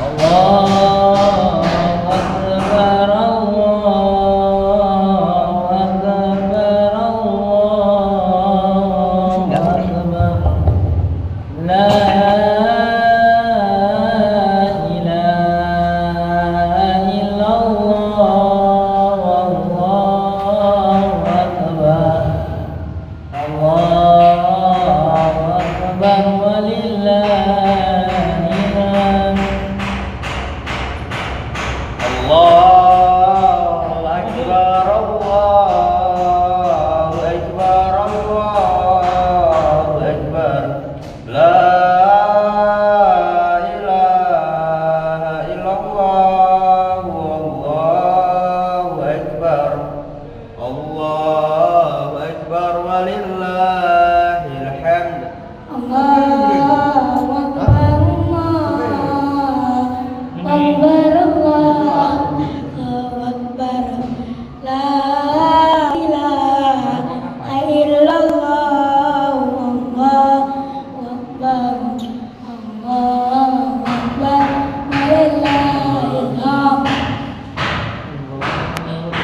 Allahu Akbar, Allahu Akbar, Allahu Akbar. La ilaha illallah, wallahu akbar. Allahu akbar, walillah